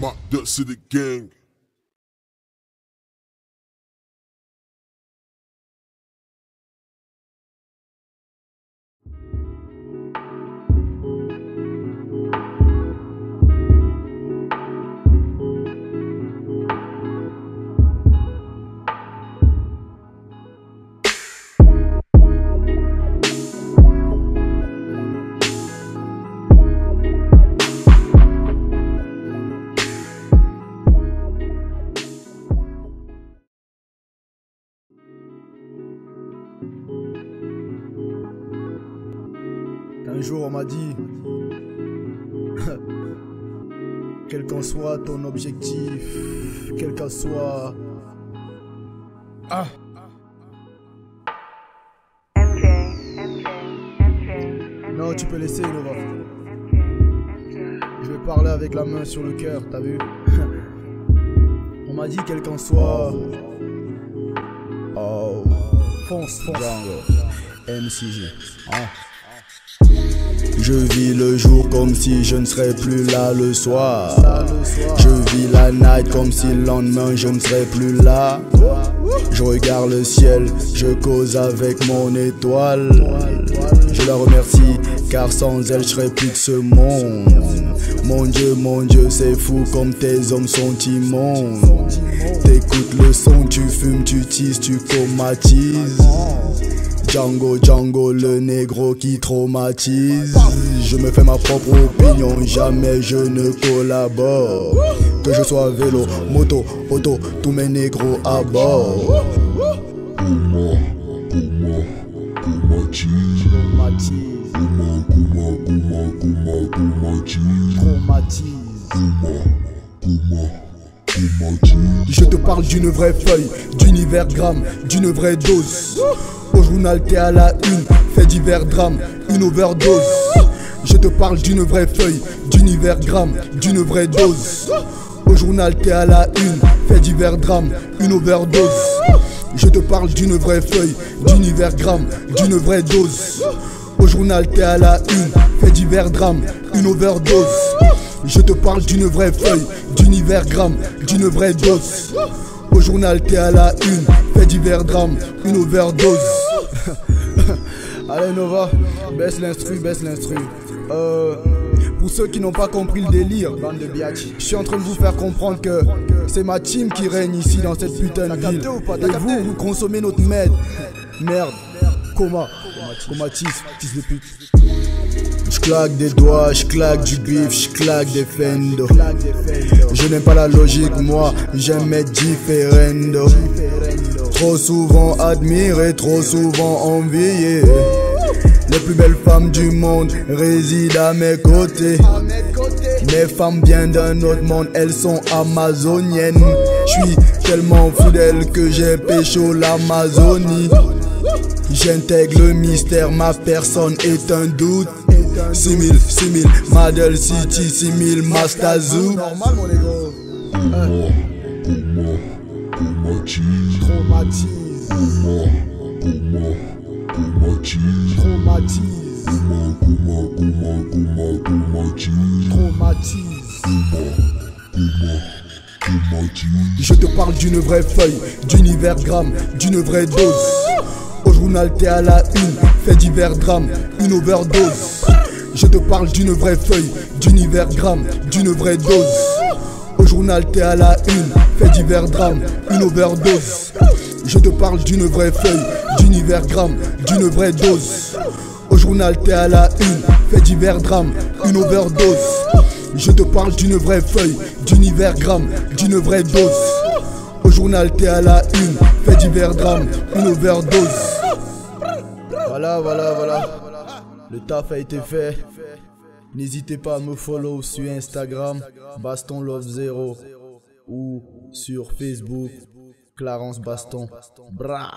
My Dutch City Gang. Un jour on m'a dit quel qu'en soit ton objectif, quel qu'en soit non, tu peux laisser Nova. Je vais parler avec la main sur le cœur, t'as vu? On m'a dit quel qu'en soit. Oh, fonce. MCG. Je vis le jour comme si je ne serais plus là le soir. Je vis la night comme si le lendemain je ne serais plus là. Je regarde le ciel, je cause avec mon étoile. Je la remercie car sans elle je serais plus de ce monde. Mon Dieu, c'est fou comme tes hommes sont immondes. T'écoutes le son, tu fumes, tu tises, tu comatises. Django, le négro qui traumatise. Je me fais ma propre opinion, jamais je ne collabore. Que je sois vélo, moto, auto, tous mes négros à bord. Je te parle d'une vraie feuille, d'univers gramme, d'une vraie dose. Au journal t'es à la une, fait divers drame, une overdose. Je te parle d'une vraie feuille, d'univers gramme, d'une vraie dose. Au journal t'es à la une, fait divers drame, une overdose. Je te parle d'une vraie feuille, d'univers gramme, d'une vraie dose. Au journal t'es à la une, fait divers drame, une overdose. Je te parle d'une vraie feuille, d'univers gramme, d'une vraie dose. Au journal t'es à la une, fait divers drame, une overdose. Allez Nova, baisse l'instru. Pour ceux qui n'ont pas compris le délire, bande de biatch, je suis en train de vous faire comprendre que c'est ma team qui règne ici dans cette putain de ville. Et vous consommez notre merde. Comatis, fils de pute. Je claque des doigts, je claque du bif, je claque des fendos. Je n'aime pas la logique, moi, j'aime être différendo. Trop souvent admiré, trop souvent envié. Les plus belles femmes du monde résident à mes côtés. Mes femmes viennent d'un autre monde, elles sont amazoniennes. Je suis tellement fou d'elles que j'ai pécho l'Amazonie. J'intègre le mystère, ma personne est un doute. 6000, Madel City, 6000, Mastazoo. Normal mon négro. Je te parle d'une vraie feuille, d'univers gramme, d'une vraie dose. Au journal t'es à la une, fait divers drame, une overdose. Je te parle d'une vraie feuille, d'univers gramme, d'une vraie dose. Au journal t'es à la une, fait divers drame, une overdose. Je te parle d'une vraie feuille, d'univers gramme, d'une vraie dose. Au journal t'es à la une, fait divers drame, une overdose. Je te parle d'une vraie feuille, d'univers gramme, d'une vraie dose. Au journal t'es à la une, fait divers drame, une overdose. Voilà. Le taf a été fait. N'hésitez pas à me follow sur Instagram, Baston Love 0, ou sur Facebook, Clarence Baston. Bra.